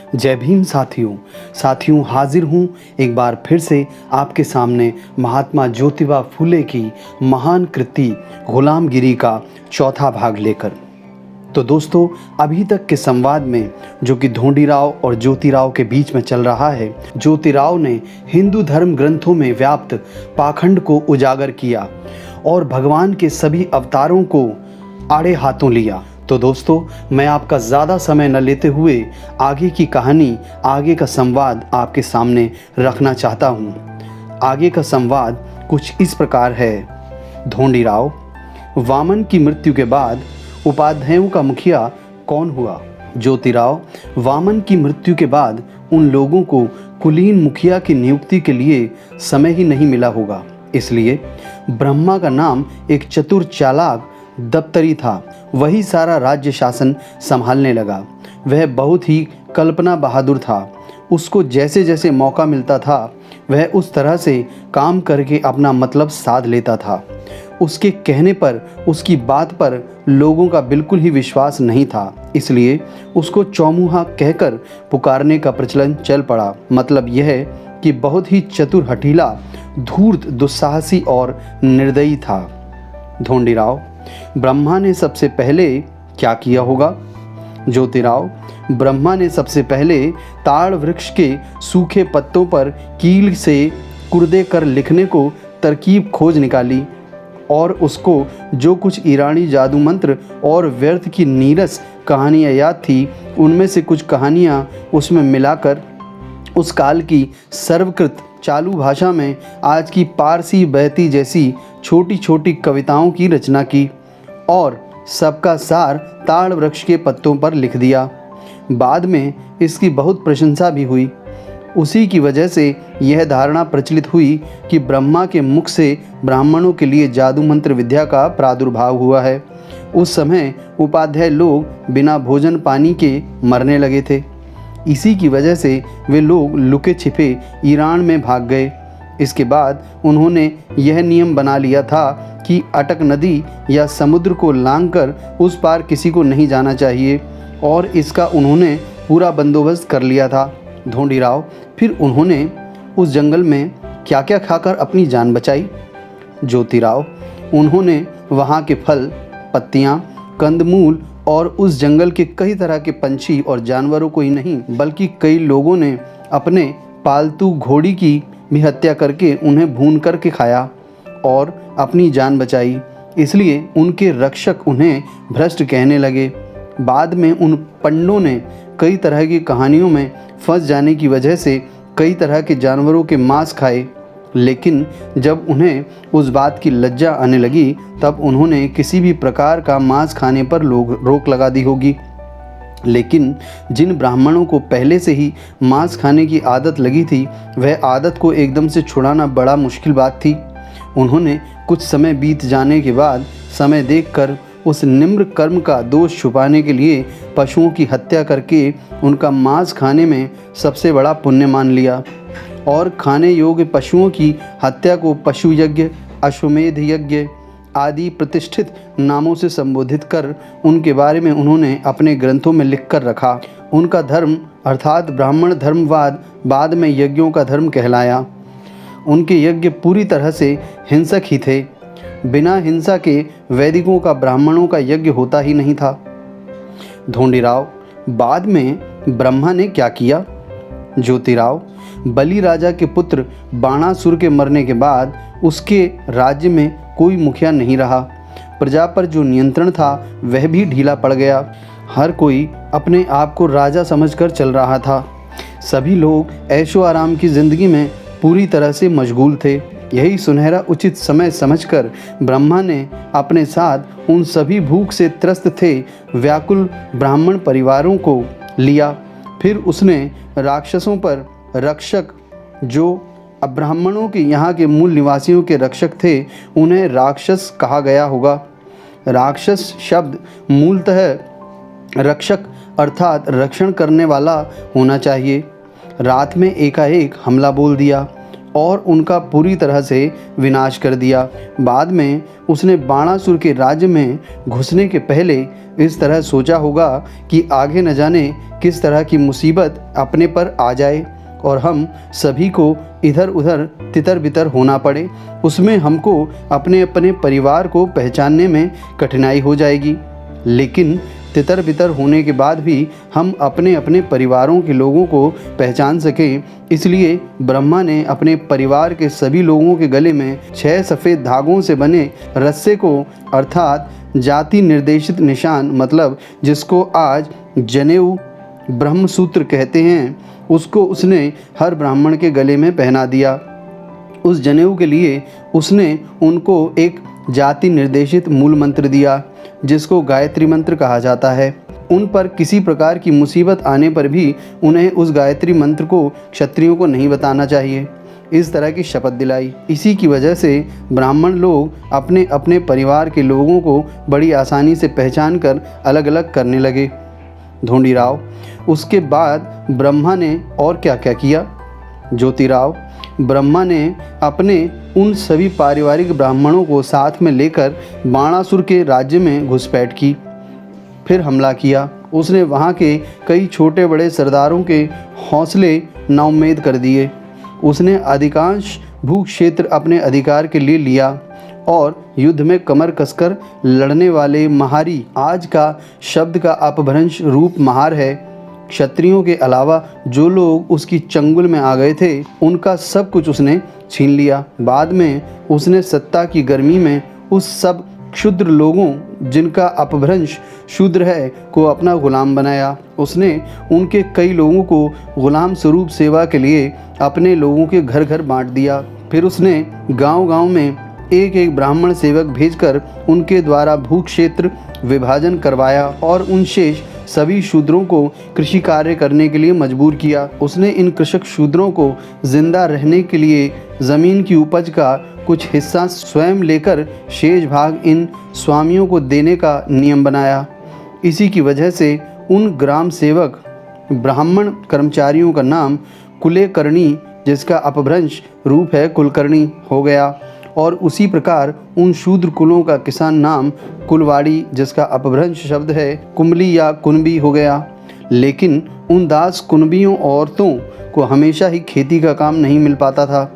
जय भीम साथियों हाजिर हूँ एक बार फिर से आपके सामने महात्मा ज्योतिबा फुले की महान कृति गुलामगिरी का चौथा भाग लेकर। तो दोस्तों, अभी तक के संवाद में जो कि ढोंडीराव और ज्योतिराव के बीच में चल रहा है, ज्योतिराव ने हिंदू धर्म ग्रंथों में व्याप्त पाखंड को उजागर किया और भगवान के सभी अवतारों को आड़े हाथों लिया। तो दोस्तों, मैं आपका ज़्यादा समय न लेते हुए आगे की कहानी, आगे का संवाद आपके सामने रखना चाहता हूँ। आगे का संवाद कुछ इस प्रकार है। ढोंडीराव, वामन की मृत्यु के बाद उपाध्यायों का मुखिया कौन हुआ? ज्योतिराव, वामन की मृत्यु के बाद उन लोगों को कुलीन मुखिया की नियुक्ति के लिए समय ही नहीं मिला होगा, इसलिए ब्रह्मा का नाम एक चतुर चालाक दप्तरी था, वही सारा राज्य शासन संभालने लगा। वह बहुत ही कल्पना बहादुर था। उसको जैसे जैसे मौका मिलता था वह उस तरह से काम करके अपना मतलब साध लेता था। उसके कहने पर, उसकी बात पर लोगों का बिल्कुल ही विश्वास नहीं था, इसलिए उसको चौमुहा कहकर पुकारने का प्रचलन चल पड़ा। मतलब यह कि बहुत ही चतुर, हठीला, धूर्त, दुस्साहसी और निर्दयी था। ढोंडीराव, ब्रह्मा ने सबसे पहले क्या किया होगा? ज्योतिराव, ब्रह्मा ने सबसे पहले ताड़ वृक्ष के सूखे पत्तों पर कील से कुर्दे कर लिखने को तरकीब खोज निकाली और उसको जो कुछ ईरानी जादू मंत्र और व्यर्थ की नीरस कहानियाँ याद थी, उनमें से कुछ कहानियाँ उसमें मिलाकर उस काल की सर्वकृत चालू भाषा में आज की पारसी बहती जैसी छोटी छोटी कविताओं की रचना की और सबका सार ताड़ वृक्ष के पत्तों पर लिख दिया। बाद में इसकी बहुत प्रशंसा भी हुई। उसी की वजह से यह धारणा प्रचलित हुई कि ब्रह्मा के मुख से ब्राह्मणों के लिए जादू मंत्र विद्या का प्रादुर्भाव हुआ है। उस समय उपाध्याय लोग बिना भोजन पानी के मरने लगे थे। इसी की वजह से वे लोग लुके छिपे ईरान में भाग गए। इसके बाद उन्होंने यह नियम बना लिया था कि अटक नदी या समुद्र को लांघकर उस पार किसी को नहीं जाना चाहिए और इसका उन्होंने पूरा बंदोबस्त कर लिया था। ढोंडीराव, फिर उन्होंने उस जंगल में क्या क्या खाकर अपनी जान बचाई? ज्योतिराव, उन्होंने वहाँ के फल, पत्तियाँ, कंदमूल और उस जंगल के कई तरह के पंछी और जानवरों को ही नहीं बल्कि कई लोगों ने अपने पालतू घोड़ी की भी हत्या करके उन्हें भून करके खाया और अपनी जान बचाई। इसलिए उनके रक्षक उन्हें भ्रष्ट कहने लगे। बाद में उन पंडों ने कई तरह की कहानियों में फंस जाने की वजह से कई तरह के जानवरों के मांस खाए, लेकिन जब उन्हें उस बात की लज्जा आने लगी तब उन्होंने किसी भी प्रकार का मांस खाने पर रोक लगा दी होगी। लेकिन जिन ब्राह्मणों को पहले से ही मांस खाने की आदत लगी थी, वह आदत को एकदम से छुड़ाना बड़ा मुश्किल बात थी। उन्होंने कुछ समय बीत जाने के बाद समय देखकर उस निम्र कर्म का दोष छुपाने के लिए पशुओं की हत्या करके उनका मांस खाने में सबसे बड़ा पुण्य मान लिया और खाने योग्य पशुओं की हत्या को पशु यज्ञ, अश्वमेध यज्ञ आदि प्रतिष्ठित नामों से संबोधित कर उनके बारे में उन्होंने अपने ग्रंथों में लिख कर रखा। उनका धर्म अर्थात ब्राह्मण धर्मवाद बाद में यज्ञों का धर्म कहलाया। उनके यज्ञ पूरी तरह से हिंसक ही थे। बिना हिंसा के वैदिकों का ब्राह्मणों का यज्ञ होता ही नहीं था। ढोंडीराव, बाद में ब्रह्मा ने क्या किया? ज्योतिराव, बलि राजा के पुत्र बाणासुर के मरने के बाद उसके राज्य में कोई मुखिया नहीं रहा। प्रजा पर जो नियंत्रण था वह भी ढीला पड़ गया। हर कोई अपने आप को राजा समझकर चल रहा था। सभी लोग ऐशो आराम की जिंदगी में पूरी तरह से मशगूल थे। यही सुनहरा उचित समय समझकर ब्रह्मा ने अपने साथ उन सभी भूख से त्रस्त थे व्याकुल ब्राह्मण परिवारों को लिया। फिर उसने राक्षसों पर रक्षक, जो ब्राह्मणों के यहाँ के मूल निवासियों के रक्षक थे, उन्हें राक्षस कहा गया होगा। राक्षस शब्द मूलतः रक्षक अर्थात रक्षण करने वाला होना चाहिए। रात में एकाएक हमला बोल दिया और उनका पूरी तरह से विनाश कर दिया। बाद में उसने बाणासुर के राज्य में घुसने के पहले इस तरह सोचा होगा कि आगे न जाने किस तरह की मुसीबत अपने पर आ जाए और हम सभी को इधर उधर तितर बितर होना पड़े। उसमें हमको अपने अपने परिवार को पहचानने में कठिनाई हो जाएगी। लेकिन तितर बितर होने के बाद भी हम अपने अपने परिवारों के लोगों को पहचान सकें, इसलिए ब्रह्मा ने अपने परिवार के सभी लोगों के गले में 6 सफ़ेद धागों से बने रस्से को, अर्थात जाति निर्देशित निशान, मतलब जिसको आज जनेऊ ब्रह्मसूत्र कहते हैं, उसको उसने हर ब्राह्मण के गले में पहना दिया। उस जनेऊ के लिए उसने उनको एक जाति निर्देशित मूल मंत्र दिया जिसको गायत्री मंत्र कहा जाता है। उन पर किसी प्रकार की मुसीबत आने पर भी उन्हें उस गायत्री मंत्र को क्षत्रियों को नहीं बताना चाहिए, इस तरह की शपथ दिलाई। इसी की वजह से ब्राह्मण लोग अपने अपने परिवार के लोगों को बड़ी आसानी से पहचान कर अलग अलग करने लगे। ढोंडीराव, उसके बाद ब्रह्मा ने और क्या क्या किया? ज्योतिराव, ब्रह्मा ने अपने उन सभी पारिवारिक ब्राह्मणों को साथ में लेकर बाणासुर के राज्य में घुसपैठ की, फिर हमला किया। उसने वहाँ के कई छोटे बड़े सरदारों के हौसले नाउम्मीद कर दिए। उसने अधिकांश भूक्षेत्र अपने अधिकार के लिए लिया और युद्ध में कमर कसकर लड़ने वाले महारी, आज का शब्द का अपभ्रंश रूप महार है, क्षत्रियों के अलावा जो लोग उसकी चंगुल में आ गए थे उनका सब कुछ उसने छीन लिया। बाद में उसने सत्ता की गर्मी में उस सब क्षुद्र लोगों जिनका अपभ्रंश शूद्र है को अपना गुलाम बनाया। उसने उनके कई लोगों को गुलाम स्वरूप सेवा के लिए अपने लोगों के घर घर बांट दिया। फिर उसने गांव-गांव में एक एक ब्राह्मण सेवक भेजकर उनके द्वारा भूक्षेत्र विभाजन करवाया और उन शेष सभी शूद्रों को कृषि कार्य करने के लिए मजबूर किया। उसने इन कृषक शूद्रों को जिंदा रहने के लिए ज़मीन की उपज का कुछ हिस्सा स्वयं लेकर शेष भाग इन स्वामियों को देने का नियम बनाया। इसी की वजह से उन ग्राम सेवक ब्राह्मण कर्मचारियों का नाम कुलेकर्णी, जिसका अपभ्रंश रूप है कुलकर्णी, हो गया और उसी प्रकार उन शूद्र कुलों का किसान नाम कुलवाड़ी, जिसका अपभ्रंश शब्द है कुंबली या कुनबी, हो गया। लेकिन उन दास कुनबियों औरतों को हमेशा ही खेती का काम नहीं मिल पाता था।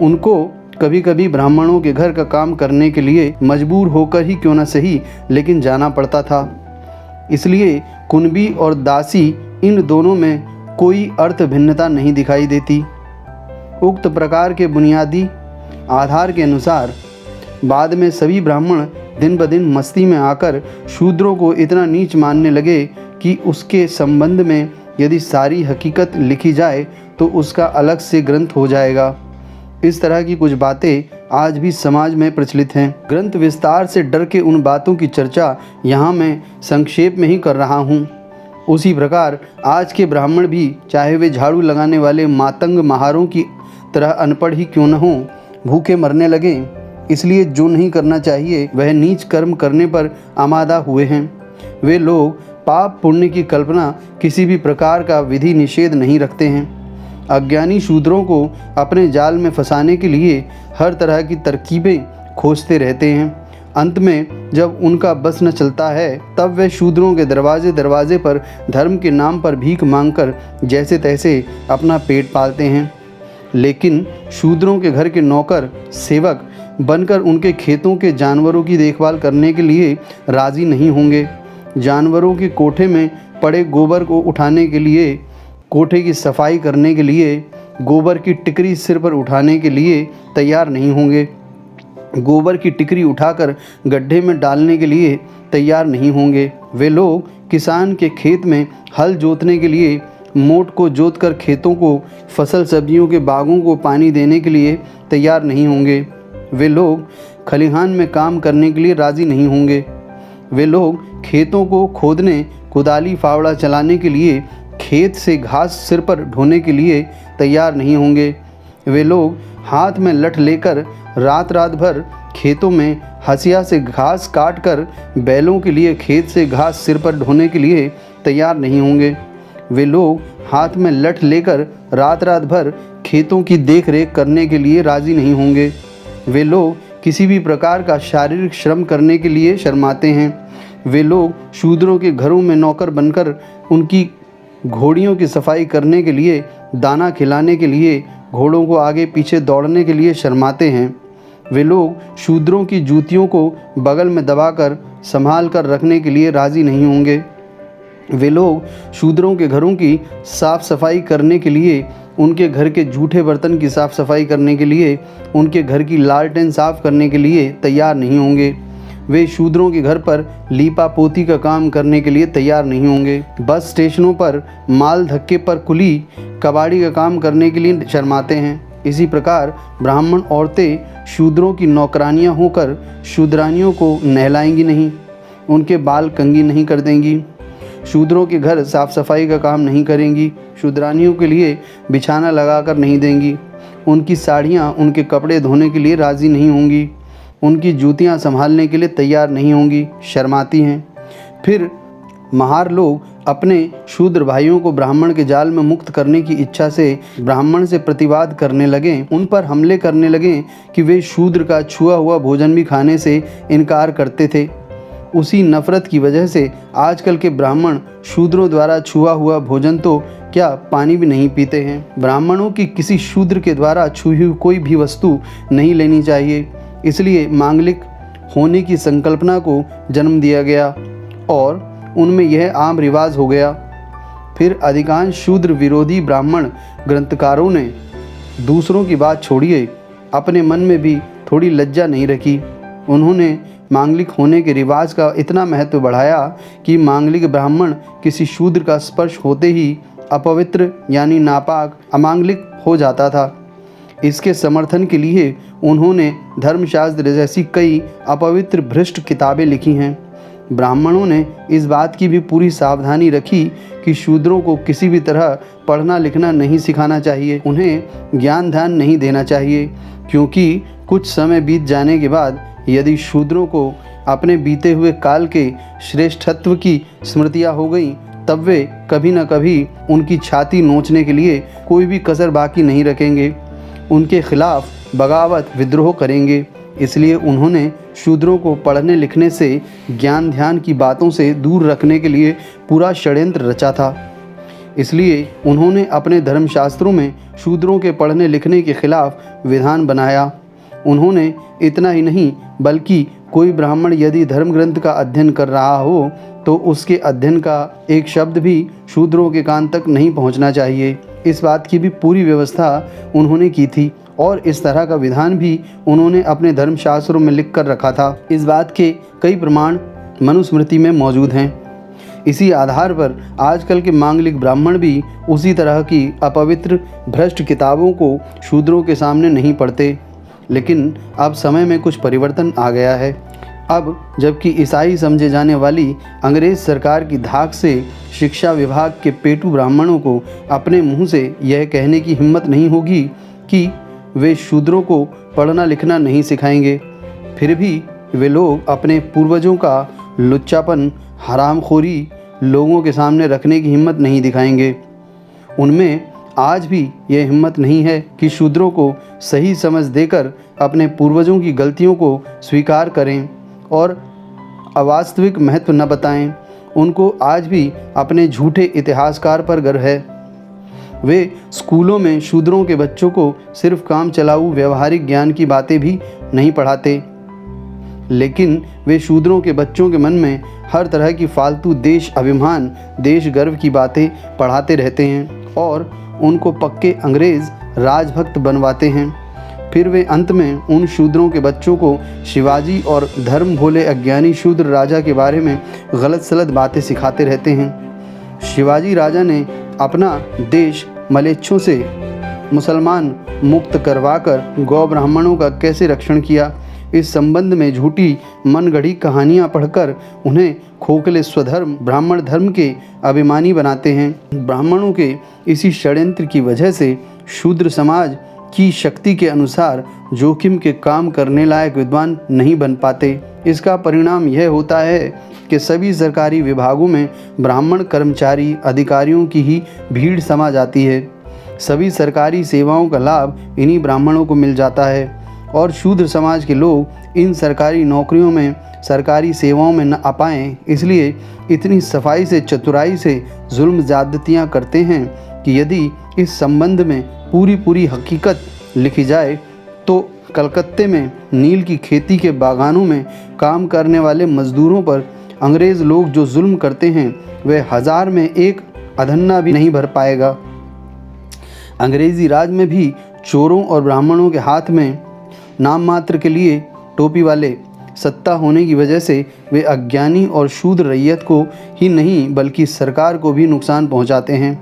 उनको कभी कभी ब्राह्मणों के घर का काम करने के लिए मजबूर होकर ही क्यों न सही लेकिन जाना पड़ता था। इसलिए कुनबी और दासी, इन दोनों में कोई अर्थ भिन्नता नहीं दिखाई देती। उक्त प्रकार के बुनियादी आधार के अनुसार बाद में सभी ब्राह्मण दिन ब दिन मस्ती में आकर शूद्रों को इतना नीच मानने लगे कि उसके संबंध में यदि सारी हकीकत लिखी जाए तो उसका अलग से ग्रंथ हो जाएगा। इस तरह की कुछ बातें आज भी समाज में प्रचलित हैं। ग्रंथ विस्तार से डर के उन बातों की चर्चा यहाँ मैं संक्षेप में ही कर रहा हूँ। उसी प्रकार आज के ब्राह्मण भी, चाहे वे झाड़ू लगाने वाले मातंग महारों की तरह अनपढ़ ही क्यों न हों, भूखे मरने लगें। इसलिए जो नहीं करना चाहिए वह नीच कर्म करने पर आमादा हुए हैं। वे लोग पाप पुण्य की कल्पना किसी भी प्रकार का विधि निषेध नहीं रखते हैं। अज्ञानी शूद्रों को अपने जाल में फंसाने के लिए हर तरह की तरकीबें खोजते रहते हैं। अंत में जब उनका बस न चलता है तब वे शूद्रों के दरवाजे दरवाजे पर धर्म के नाम पर भीख मांगकर जैसे तैसे अपना पेट पालते हैं। लेकिन शूद्रों के घर के नौकर सेवक बनकर उनके खेतों के जानवरों की देखभाल करने के लिए राज़ी नहीं होंगे। जानवरों के कोठे में पड़े गोबर को उठाने के लिए, कोठे की सफाई करने के लिए, गोबर की टिकरी सिर पर उठाने के लिए तैयार नहीं होंगे। गोबर की टिकरी उठाकर गड्ढे में डालने के लिए तैयार नहीं होंगे। वे लोग किसान के खेत में हल जोतने के लिए, मोट को जोतकर खेतों को, फसल सब्जियों के बागों को पानी देने के लिए तैयार नहीं होंगे। वे लोग खलिहान में काम करने के लिए राज़ी नहीं होंगे। वे लोग खेतों को खोदने, कुदाली फावड़ा चलाने के लिए, खेत से घास सिर पर ढोने के लिए तैयार नहीं होंगे। वे लोग हाथ में लठ लेकर रात रात भर खेतों में हसिया से घास काट कर बैलों के लिए खेत से घास सिर पर ढोने के लिए तैयार नहीं होंगे। वे लोग हाथ में लठ लेकर रात रात भर खेतों की देखरेख करने के लिए राज़ी नहीं होंगे। वे लोग किसी भी प्रकार का शारीरिक श्रम करने के लिए शर्माते हैं। वे लोग शूद्रों के घरों में नौकर बनकर उनकी घोड़ियों की सफाई करने के लिए, दाना खिलाने के लिए, घोड़ों को आगे पीछे दौड़ने के लिए शर्माते हैं। वे लोग शूद्रों की जूतियों को बगल में दबाकर संभाल कर रखने के लिए राज़ी नहीं होंगे। वे लोग शूद्रों के घरों की साफ़ सफाई करने के लिए, उनके घर के जूठे बर्तन की साफ़ सफाई करने के लिए, उनके घर की लालटेन साफ़ करने के लिए तैयार नहीं होंगे। वे शूद्रों के घर पर लीपा पोती का काम करने के लिए तैयार नहीं होंगे। बस स्टेशनों पर माल धक्के पर कुली कबाड़ी का काम करने के लिए शर्माते हैं। इसी प्रकार ब्राह्मण औरतें शूद्रों की नौकरानियां होकर शूद्रानियों को नहलाएंगी नहीं, उनके बाल कंघी नहीं कर देंगी, शूद्रों के घर साफ़ सफाई का काम नहीं करेंगी, शूद्रानियों के लिए बिछाना लगाकर नहीं देंगी, उनकी साड़ियाँ उनके कपड़े धोने के लिए राज़ी नहीं होंगी, उनकी जूतियाँ संभालने के लिए तैयार नहीं होंगी, शर्माती हैं। फिर महार लोग अपने शूद्र भाइयों को ब्राह्मण के जाल में मुक्त करने की इच्छा से ब्राह्मण से प्रतिवाद करने लगें, उन पर हमले करने लगें कि वे शूद्र का छुआ हुआ भोजन भी खाने से इनकार करते थे। उसी नफ़रत की वजह से आजकल के ब्राह्मण शूद्रों द्वारा छुआ हुआ भोजन तो क्या पानी भी नहीं पीते हैं। ब्राह्मणों की किसी शूद्र के द्वारा छुई हुई कोई भी वस्तु नहीं लेनी चाहिए, इसलिए मांगलिक होने की संकल्पना को जन्म दिया गया और उनमें यह आम रिवाज हो गया। फिर अधिकांश शूद्र विरोधी ब्राह्मण ग्रंथकारों ने दूसरों की बात छोड़िए, अपने मन में भी थोड़ी लज्जा नहीं रखी। उन्होंने मांगलिक होने के रिवाज का इतना महत्व बढ़ाया कि मांगलिक ब्राह्मण किसी शूद्र का स्पर्श होते ही अपवित्र यानी नापाक अमांगलिक हो जाता था। इसके समर्थन के लिए उन्होंने धर्मशास्त्र जैसी कई अपवित्र भ्रष्ट किताबें लिखी हैं। ब्राह्मणों ने इस बात की भी पूरी सावधानी रखी कि शूद्रों को किसी भी तरह पढ़ना लिखना नहीं सिखाना चाहिए, उन्हें ज्ञान ध्यान नहीं देना चाहिए, क्योंकि कुछ समय बीत जाने के बाद यदि शूद्रों को अपने बीते हुए काल के श्रेष्ठत्व की स्मृतियाँ हो गईं, तब वे कभी न कभी उनकी छाती नोचने के लिए कोई भी कसर बाकी नहीं रखेंगे, उनके खिलाफ बगावत विद्रोह करेंगे। इसलिए उन्होंने शूद्रों को पढ़ने लिखने से, ज्ञान ध्यान की बातों से दूर रखने के लिए पूरा षड्यंत्र रचा था। इसलिए उन्होंने अपने धर्मशास्त्रों में शूद्रों के पढ़ने लिखने के खिलाफ विधान बनाया। उन्होंने इतना ही नहीं बल्कि कोई ब्राह्मण यदि धर्म ग्रंथ का अध्ययन कर रहा हो तो उसके अध्ययन का एक शब्द भी शूद्रों के कान तक नहीं पहुंचना चाहिए। इस बात की भी पूरी व्यवस्था उन्होंने की थी और इस तरह का विधान भी उन्होंने अपने धर्मशास्त्रों में लिख कर रखा था। इस बात के कई प्रमाण मनुस्मृति में मौजूद हैं। इसी आधार पर आजकल के मांगलिक ब्राह्मण भी उसी तरह की अपवित्र भ्रष्ट किताबों को शूद्रों के सामने नहीं पढ़ते। लेकिन अब समय में कुछ परिवर्तन आ गया है। अब जबकि ईसाई समझे जाने वाली अंग्रेज़ सरकार की धाक से शिक्षा विभाग के पेटू ब्राह्मणों को अपने मुंह से यह कहने की हिम्मत नहीं होगी कि वे शूद्रों को पढ़ना लिखना नहीं सिखाएंगे, फिर भी वे लोग अपने पूर्वजों का लुच्चापन, हरामखोरी लोगों के सामने रखने की हिम्मत नहीं दिखाएंगे। उनमें आज भी यह हिम्मत नहीं है कि शूद्रों को सही समझ देकर अपने पूर्वजों की गलतियों को स्वीकार करें और अवास्तविक महत्व न बताएं। उनको आज भी अपने झूठे इतिहासकार पर गर्व है। वे स्कूलों में शूद्रों के बच्चों को सिर्फ काम चलाऊ व्यवहारिक ज्ञान की बातें भी नहीं पढ़ाते, लेकिन वे शूद्रों के बच्चों के मन में हर तरह की फालतू देश अभिमान, देश गर्व की बातें पढ़ाते रहते हैं और उनको पक्के अंग्रेज़ राजभक्त बनवाते हैं। फिर वे अंत में उन शूद्रों के बच्चों को शिवाजी और धर्म भोले अज्ञानी शूद्र राजा के बारे में गलत सलत बातें सिखाते रहते हैं। शिवाजी राजा ने अपना देश मलेच्छों से मुसलमान मुक्त करवाकर गौ ब्राह्मणों का कैसे रक्षण किया, इस संबंध में झूठी मनगढ़ी कहानियाँ पढ़कर उन्हें खोखले स्वधर्म ब्राह्मण धर्म के अभिमानी बनाते हैं। ब्राह्मणों के इसी षड्यंत्र की वजह से शूद्र समाज की शक्ति के अनुसार जोखिम के काम करने लायक विद्वान नहीं बन पाते। इसका परिणाम यह होता है कि सभी सरकारी विभागों में ब्राह्मण कर्मचारी अधिकारियों की ही भीड़ समा जाती है। सभी सरकारी सेवाओं का लाभ इन्हीं ब्राह्मणों को मिल जाता है और शूद्र समाज के लोग इन सरकारी नौकरियों में सरकारी सेवाओं में न आ पाएँ, इसलिए इतनी सफाई से चतुराई से जुल्म ज़्यादतियाँ करते हैं कि यदि इस संबंध में पूरी हकीकत लिखी जाए तो कलकत्ते में नील की खेती के बागानों में काम करने वाले मजदूरों पर अंग्रेज़ लोग जो जुल्म करते हैं वह 1000 में एक अधन्ना भी नहीं भर पाएगा। अंग्रेज़ी राज में भी चोरों और ब्राह्मणों के हाथ में नाम मात्र के लिए टोपी वाले सत्ता होने की वजह से वे अज्ञानी और शूद्र रैयत को ही नहीं बल्कि सरकार को भी नुकसान पहुंचाते हैं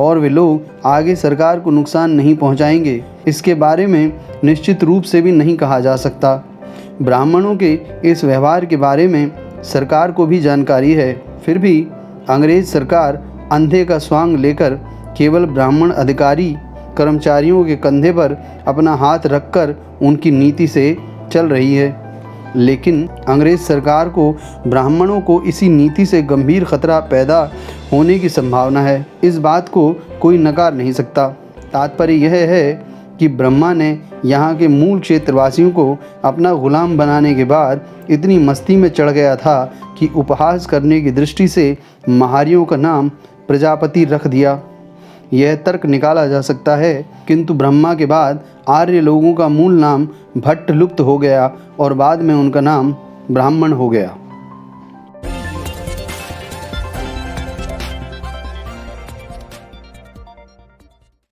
और वे लोग आगे सरकार को नुकसान नहीं पहुंचाएंगे, इसके बारे में निश्चित रूप से भी नहीं कहा जा सकता। ब्राह्मणों के इस व्यवहार के बारे में सरकार को भी जानकारी है, फिर भी अंग्रेज़ सरकार अंधे का स्वांग लेकर केवल ब्राह्मण अधिकारी कर्मचारियों के कंधे पर अपना हाथ रखकर उनकी नीति से चल रही है। लेकिन अंग्रेज़ सरकार को ब्राह्मणों को इसी नीति से गंभीर खतरा पैदा होने की संभावना है। इस बात को कोई नकार नहीं सकता। तात्पर्य यह है कि ब्रह्मा ने यहाँ के मूल क्षेत्रवासियों को अपना गुलाम बनाने के बाद इतनी मस्ती में चढ़ गया था कि उपहास करने की दृष्टि से महारियों का नाम प्रजापति रख दिया। यह तर्क निकाला जा सकता है, किंतु ब्रह्मा के बाद आर्य लोगों का मूल नाम भट्ट लुप्त हो गया और बाद में उनका नाम ब्राह्मण हो गया।